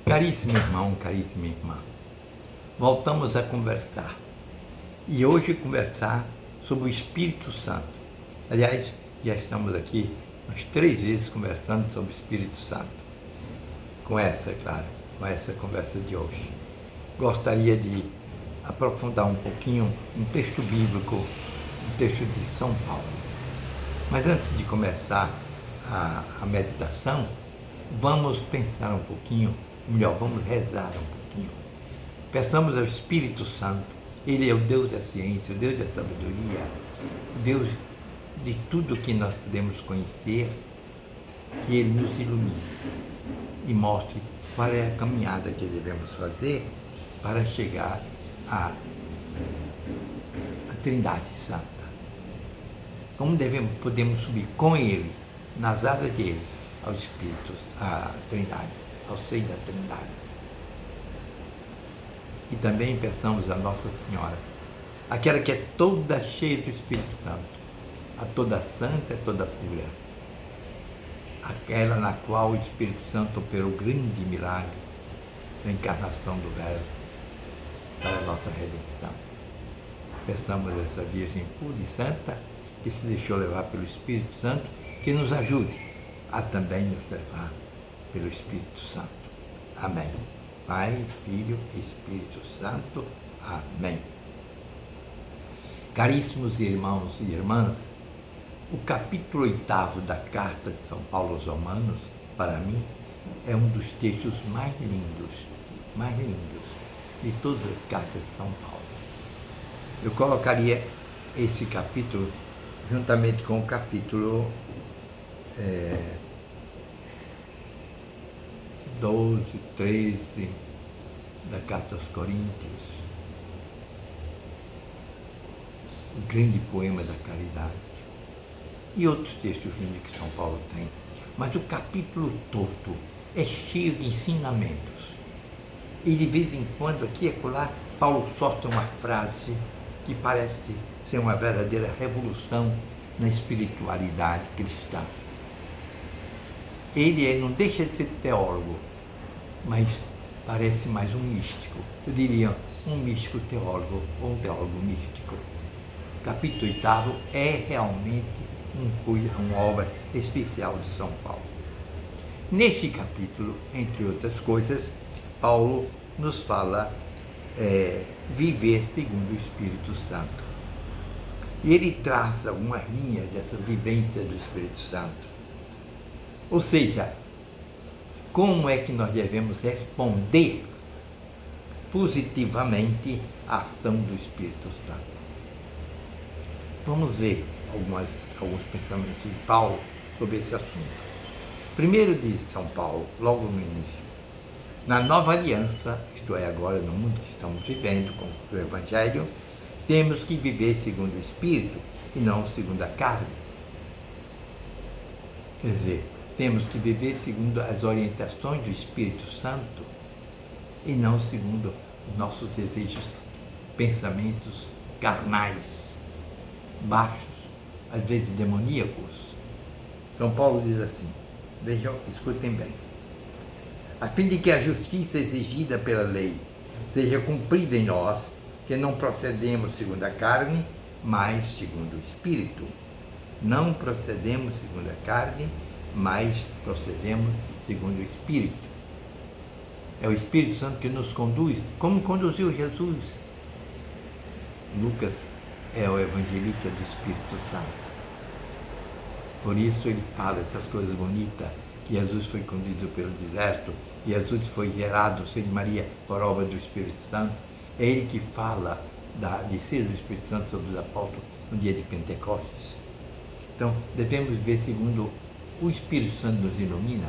Caríssimo irmão, caríssima irmã, voltamos a conversar. E hoje conversar sobre o Espírito Santo. Aliás, já estamos aqui umas 3 vezes conversando sobre o Espírito Santo. Com essa, claro, com essa conversa de hoje. Gostaria de aprofundar um pouquinho um texto bíblico, um texto de São Paulo. Mas antes de começar a meditação, vamos pensar um pouquinho, melhor, vamos rezar um pouquinho. Peçamos ao Espírito Santo, Ele é o Deus da ciência, o Deus da sabedoria, o Deus de tudo que nós podemos conhecer, que Ele nos ilumine e mostre qual é a caminhada que devemos fazer para chegar à Trindade Santa. Como podemos subir com Ele, nas asas dele, ao Espírito, à Trindade, ao seio da Trindade. E também peçamos a Nossa Senhora, aquela que é toda cheia do Espírito Santo, a toda santa e toda pura, aquela na qual o Espírito Santo operou grande milagre, a encarnação do Verbo, para a nossa redenção. Peçamos a essa Virgem pura e santa, que se deixou levar pelo Espírito Santo, que nos ajude a também nos levar pelo Espírito Santo. Amém. Pai, Filho e Espírito Santo. Amém. Caríssimos irmãos e irmãs, o capítulo 8º da Carta de São Paulo aos Romanos, para mim, é um dos textos mais lindos de todas as cartas de São Paulo. Eu colocaria esse capítulo juntamente com o capítulo 12, 13 da Carta aos Coríntios, o grande poema da caridade e outros textos lindos que São Paulo tem. Mas o capítulo todo é cheio de ensinamentos. E de vez em quando, aqui e acolá, Paulo solta uma frase que parece ser uma verdadeira revolução na espiritualidade cristã. Ele não deixa de ser teólogo, mas parece mais um místico. Eu diria um místico teólogo ou um teólogo místico. O capítulo 8º é realmente uma obra especial de São Paulo. Neste capítulo, entre outras coisas, Paulo nos fala viver segundo o Espírito Santo. E ele traça algumas linhas dessa vivência do Espírito Santo. Ou seja, como é que nós devemos responder positivamente à ação do Espírito Santo? Vamos ver alguns pensamentos de Paulo sobre esse assunto. Primeiro diz São Paulo, logo no início: na nova aliança, isto é, agora no mundo que estamos vivendo com o Evangelho, temos que viver segundo o Espírito e não segundo a carne. Quer dizer, temos que viver segundo as orientações do Espírito Santo e não segundo os nossos desejos, pensamentos carnais, baixos, às vezes demoníacos. São Paulo diz assim, vejam, escutem bem: a fim de que a justiça exigida pela lei seja cumprida em nós, que não procedemos segundo a carne, mas segundo o Espírito. Não procedemos segundo a carne, mas procedemos segundo o Espírito. É o Espírito Santo que nos conduz, como conduziu Jesus. Lucas é o evangelista do Espírito Santo. Por isso ele fala essas coisas bonitas, que Jesus foi conduzido pelo deserto, que Jesus foi gerado, seio de Maria, por obra do Espírito Santo. É ele que fala de ser do Espírito Santo sobre os apóstolos no dia de Pentecostes. Então, devemos viver segundo o Espírito Santo nos ilumina.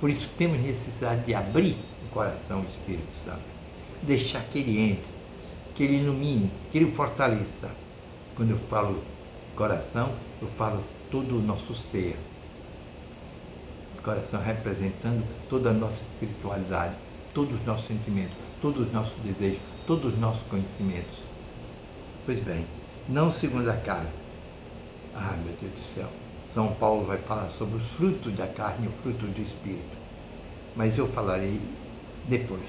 Por isso, temos necessidade de abrir o coração ao Espírito Santo, deixar que ele entre, que ele ilumine, que ele fortaleça. Quando eu falo coração, eu falo todo o nosso ser. Coração representando toda a nossa espiritualidade, todos os nossos sentimentos, todos os nossos desejos, todos os nossos conhecimentos. Pois bem, não segundo a carne. Ah, meu Deus do céu, São Paulo vai falar sobre os frutos da carne e os frutos do Espírito. Mas eu falarei depois.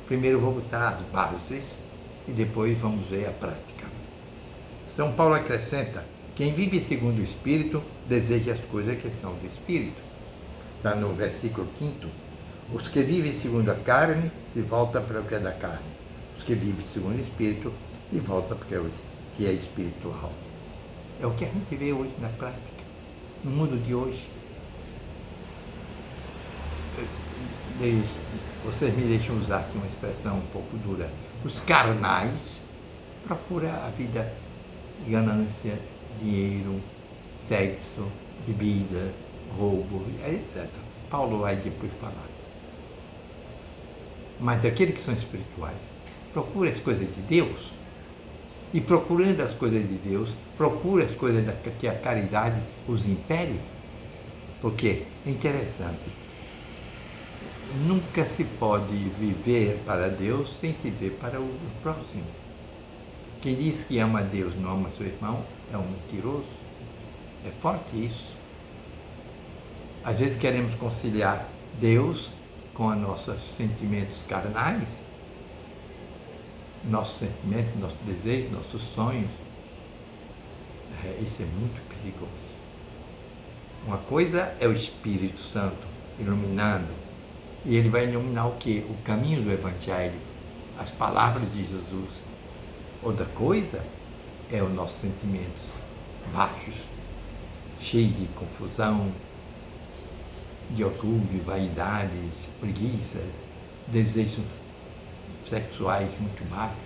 Primeiro vou botar as bases e depois vamos ver a prática. São Paulo acrescenta: quem vive segundo o Espírito deseja as coisas que são do Espírito. Está no versículo 5º. Os que vivem segundo a carne se voltam para o que é da carne. Os que vivem segundo o Espírito se voltam para o que é espiritual. É o que a gente vê hoje na prática, no mundo de hoje. Vocês me deixam usar aqui uma expressão um pouco dura. Os carnais procuram a vida de ganância, dinheiro, sexo, bebida, roubo, etc. Paulo vai depois falar. Mas aqueles que são espirituais procuram as coisas de Deus, e procurando as coisas de Deus, procura as coisas que a caridade os impele, porque é interessante, nunca se pode viver para Deus sem se ver para o próximo. Quem diz que ama a Deus não ama seu irmão é um mentiroso. É forte isso. Às vezes queremos conciliar Deus com os nossos sentimentos carnais, nossos sentimentos, nossos desejos, nossos sonhos. Isso é muito perigoso. Uma coisa é o Espírito Santo iluminando, e ele vai iluminar o quê? O caminho do Evangelho, as palavras de Jesus. Outra coisa é os nossos sentimentos baixos, cheios de confusão, de orgulho, vaidades, preguiças, desejos sexuais muito baixos.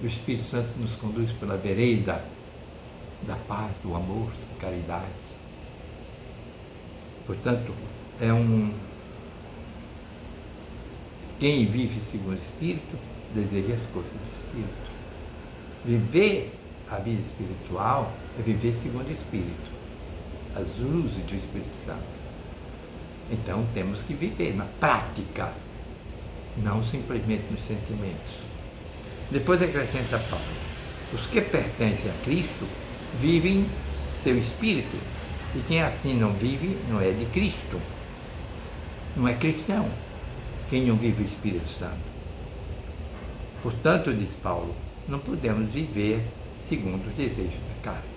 O Espírito Santo nos conduz pela vereda da paz, do amor, da caridade. Portanto, quem vive segundo o Espírito deseja as coisas do Espírito. Viver a vida espiritual é viver segundo o Espírito, as luzes do Espírito Santo. Então temos que viver na prática, não simplesmente nos sentimentos. Depois acrescenta Paulo: os que pertencem a Cristo vivem seu Espírito, e quem assim não vive não é de Cristo, não é cristão, quem não vive o Espírito Santo. Portanto, diz Paulo, não podemos viver segundo os desejos da carne.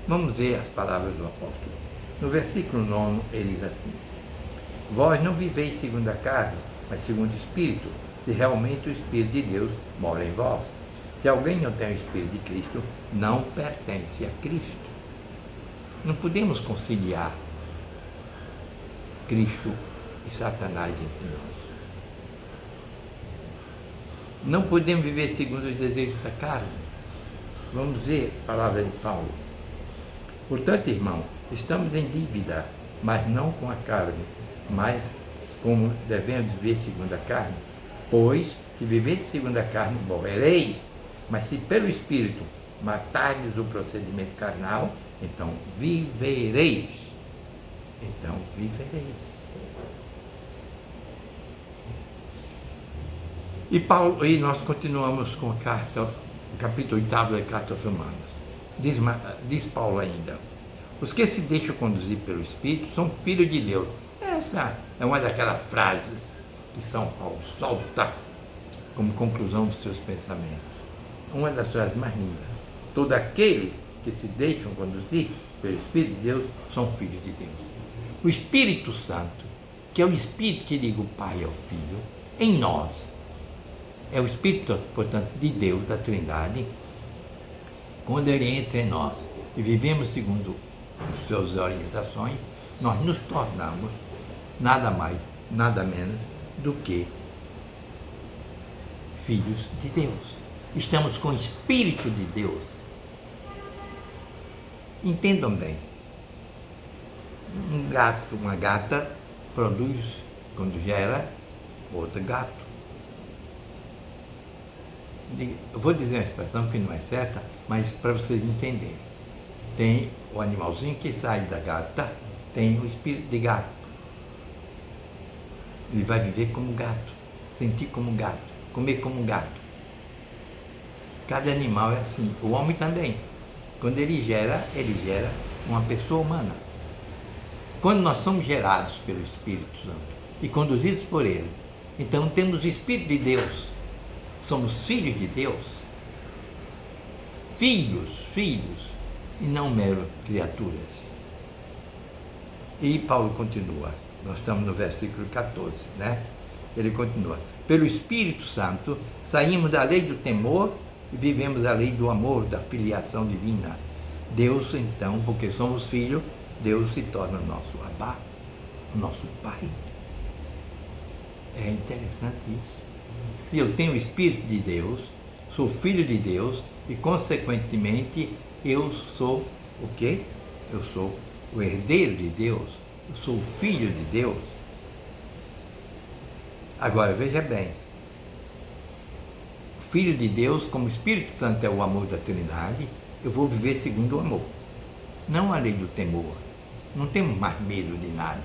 Vamos ver as palavras do apóstolo. No versículo 9, ele diz assim: vós não viveis segundo a carne, mas segundo o Espírito, se realmente o Espírito de Deus mora em vós. Se alguém não tem o Espírito de Cristo, não pertence a Cristo. Não podemos conciliar Cristo e Satanás entre nós. Não podemos viver segundo os desejos da carne. Vamos ver a palavra de Paulo. Portanto, irmão, estamos em dívida, mas não com a carne, mas como devemos viver segundo a carne. Pois, se viveis segundo a carne, morrereis, mas se pelo Espírito matardes o procedimento carnal, então vivereis. Então vivereis. E nós continuamos com a carta, o capítulo 8 da Carta aos Romanos. Diz Paulo ainda: os que se deixam conduzir pelo Espírito são filhos de Deus. Essa é uma daquelas frases que São Paulo solta como conclusão dos seus pensamentos. Uma das frases mais lindas. Todos aqueles que se deixam conduzir pelo Espírito de Deus são filhos de Deus. O Espírito Santo, que é o Espírito que liga o Pai ao Filho, em nós, é o Espírito, portanto, de Deus, da Trindade. Quando ele entra em nós e vivemos segundo as suas orientações, nós nos tornamos nada mais, nada menos do que filhos de Deus. Estamos com o Espírito de Deus. Entendam bem. Um gato, uma gata, produz, quando gera, outro gato. Eu vou dizer uma expressão que não é certa, mas para vocês entenderem. Tem o animalzinho que sai da gata, tem o espírito de gato. Ele vai viver como gato, sentir como gato, comer como gato. Cada animal é assim. O homem também. Quando ele gera uma pessoa humana. Quando nós somos gerados pelo Espírito Santo, e conduzidos por Ele. Então temos o Espírito de Deus, somos filhos de Deus, filhos, e não mero criaturas. E Paulo continua, nós estamos no versículo 14, né? Ele continua, pelo Espírito Santo, saímos da lei do temor e vivemos a lei do amor, da filiação divina. Deus, então, porque somos filhos, Deus se torna nosso Abá, o nosso Pai. É interessante isso. Se eu tenho o Espírito de Deus, sou filho de Deus e, consequentemente, eu sou o quê? Eu sou o herdeiro de Deus, eu sou o filho de Deus. Agora, veja bem, o Filho de Deus, como o Espírito Santo é o amor da Trindade, eu vou viver segundo o amor, não a lei do temor. Não temos mais medo de nada.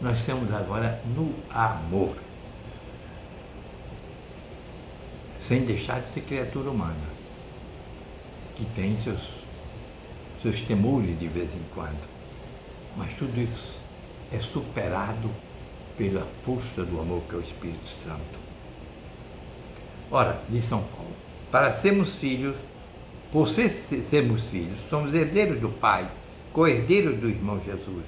Nós estamos agora no amor, sem deixar de ser criatura humana, que tem seus temores de vez em quando, mas tudo isso é superado pela força do amor que é o Espírito Santo. Ora, diz São Paulo, para sermos filhos, por sermos filhos, somos herdeiros do Pai, co-herdeiros do irmão Jesus,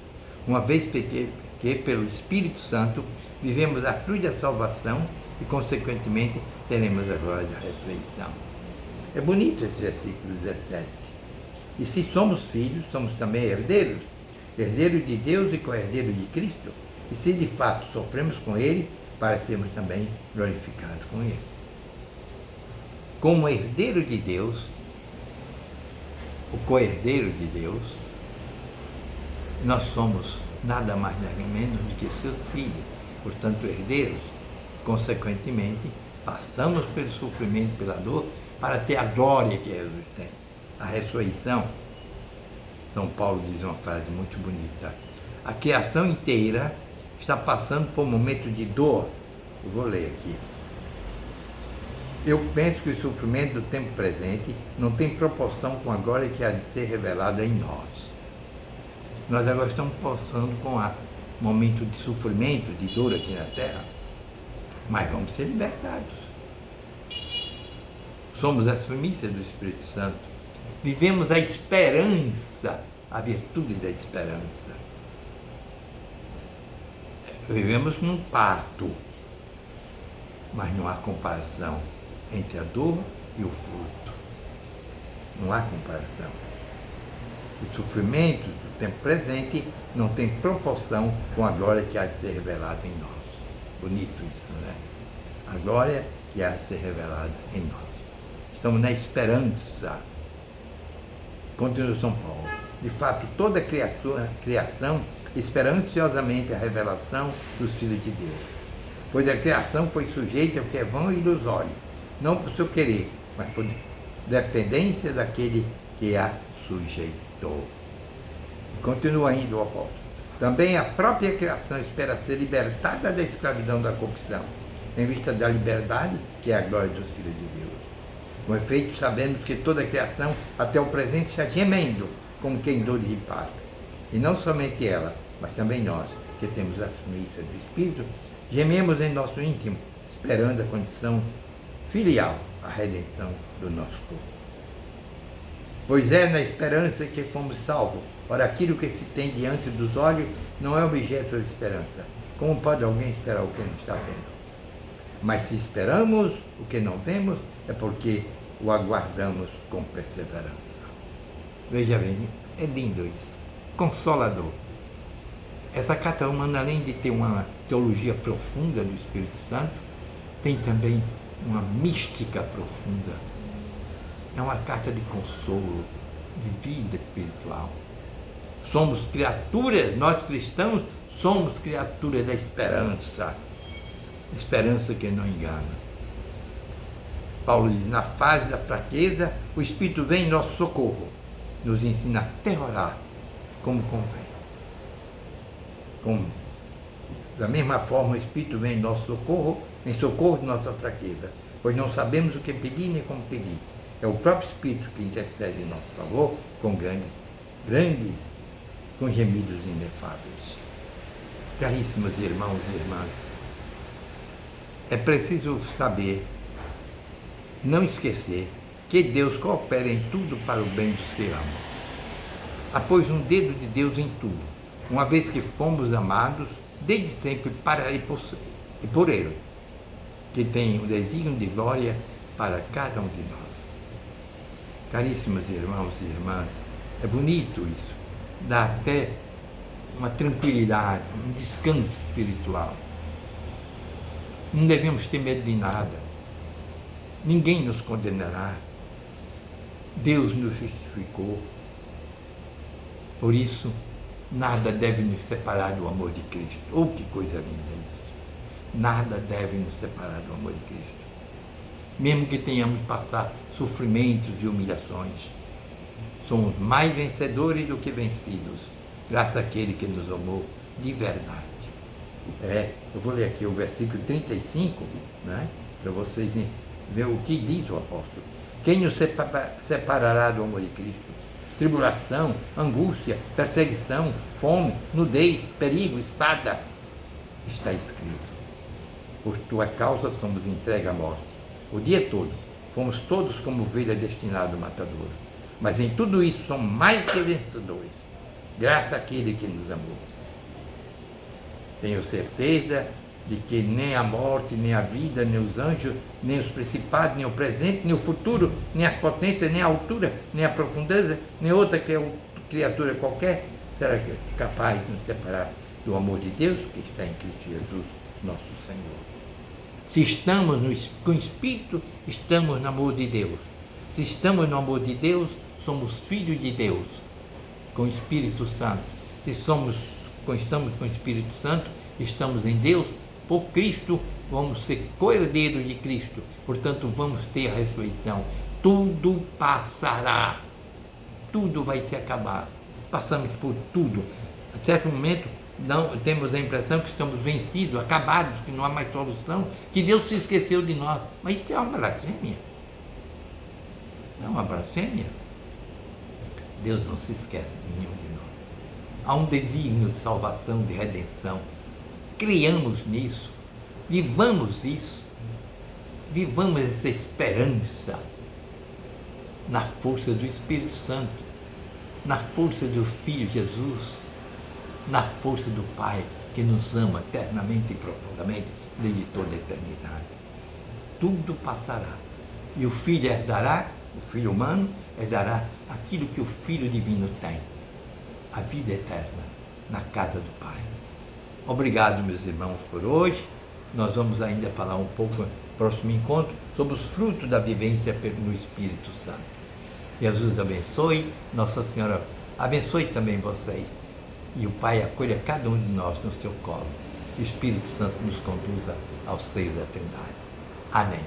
uma vez que pelo Espírito Santo vivemos a cruz da salvação e, consequentemente, teremos a glória da ressurreição. É bonito esse versículo 17. E se somos filhos, somos também herdeiros, herdeiros de Deus e co-herdeiros de Cristo. E se de fato sofremos com Ele, para sermos também glorificados com Ele. Como herdeiro de Deus, o co-herdeiro de Deus, nós somos nada mais nada menos do que seus filhos, portanto herdeiros. Consequentemente, passamos pelo sofrimento, pela dor, para ter a glória que Jesus tem, a ressurreição. São Paulo diz uma frase muito bonita: a criação inteira está passando por um momento de dor. Eu vou ler aqui. Eu penso que o sofrimento do tempo presente não tem proporção com a glória que há de ser revelada em nós. Nós agora estamos passando com um momento de sofrimento, de dor aqui na Terra, mas vamos ser libertados. Somos as primícias do Espírito Santo. Vivemos a esperança, a virtude da esperança. Vivemos num parto, mas não há comparação entre a dor e o fruto. Não há comparação. O sofrimento do tempo presente não tem proporção com a glória que há de ser revelada em nós. Bonito isso, né? A glória que há de ser revelada em nós. Estamos na esperança. Continua São Paulo. De fato, toda criação espera ansiosamente a revelação dos filhos de Deus. Pois a criação foi sujeita ao que é vão e ilusório, não por seu querer, mas por dependência daquele que a sujeitou. E continua ainda o apóstolo. Também a própria criação espera ser libertada da escravidão da corrupção, em vista da liberdade, que é a glória dos filhos de Deus. Com efeito, sabemos que toda a criação, até o presente, está gemendo, como quem dores de parto. E não somente ela, mas também nós, que temos as primícias do Espírito, gememos em nosso íntimo, esperando a condição filial, a redenção do nosso corpo. Pois é na esperança que fomos salvos. Ora, aquilo que se tem diante dos olhos não é objeto de esperança. Como pode alguém esperar o que não está vendo? Mas se esperamos o que não vemos, é porque o aguardamos com perseverança. Veja bem, é lindo isso. Consolador. Essa carta romana, além de ter uma teologia profunda do Espírito Santo, tem também uma mística profunda. É uma carta de consolo, de vida espiritual. Somos criaturas, nós cristãos somos criaturas da esperança. Esperança que não engana. Paulo diz, na fase da fraqueza, o Espírito vem em nosso socorro, nos ensina até orar como convém. Da mesma forma, o Espírito vem em nosso socorro, em socorro de nossa fraqueza, pois não sabemos o que pedir nem como pedir. É o próprio Espírito que intercede em nosso favor com com gemidos inefáveis. Caríssimos irmãos e irmãs, é preciso saber, não esquecer, que Deus coopera em tudo para o bem dos que amam. Há, pois, um dedo de Deus em tudo, uma vez que fomos amados, desde sempre para e por Ele, que tem um desígnio de glória para cada um de nós. Caríssimos irmãos e irmãs, é bonito isso, dá até uma tranquilidade, um descanso espiritual. Não devemos ter medo de nada. Ninguém nos condenará. Deus nos justificou. Por isso, nada deve nos separar do amor de Cristo. Oh, que coisa linda isso! Nada deve nos separar do amor de Cristo. Mesmo que tenhamos que passar sofrimentos e humilhações, somos mais vencedores do que vencidos, graças àquele que nos amou de verdade. Eu vou ler aqui o versículo 35, né, para vocês verem o que diz o apóstolo. Quem nos separará do amor de Cristo? Tribulação, angústia, perseguição, fome, nudez, perigo, espada. Está escrito. Por tua causa somos entregues à morte. O dia todo, fomos todos como ovelha destinada ao matador. Mas em tudo isso somos mais que vencedores, graças àquele que nos amou. Tenho certeza de que nem a morte, nem a vida, nem os anjos, nem os principados, nem o presente, nem o futuro, nem a potência, nem a altura, nem a profundeza, nem outra criatura qualquer será capaz de nos separar do amor de Deus que está em Cristo Jesus, nosso Senhor. Se estamos com o Espírito, estamos no amor de Deus. Se estamos no amor de Deus, somos filhos de Deus, com o Espírito Santo. Se estamos com o Espírito Santo, estamos em Deus, por Cristo, vamos ser co-herdeiros de Cristo. Portanto, vamos ter a ressurreição. Tudo passará. Tudo vai se acabar. Passamos por tudo. A certo momento, não temos a impressão que estamos vencidos, acabados, que não há mais solução, que Deus se esqueceu de nós. Mas isso é uma blasfêmia. Não é uma blasfêmia? Deus não se esquece de nenhum de nós. Há um desígnio de salvação, de redenção. Criamos nisso, vivamos isso, vivamos essa esperança na força do Espírito Santo, na força do Filho Jesus, na força do Pai que nos ama eternamente e profundamente desde toda a eternidade. Tudo passará e o Filho herdará, o Filho humano herdará aquilo que o Filho divino tem, a vida eterna na casa do Pai. Obrigado, meus irmãos, por hoje. Nós vamos ainda falar um pouco no próximo encontro sobre os frutos da vivência no Espírito Santo. Jesus abençoe, Nossa Senhora abençoe também vocês. E o Pai acolha cada um de nós no seu colo. O Espírito Santo nos conduza ao seio da Trindade. Amém.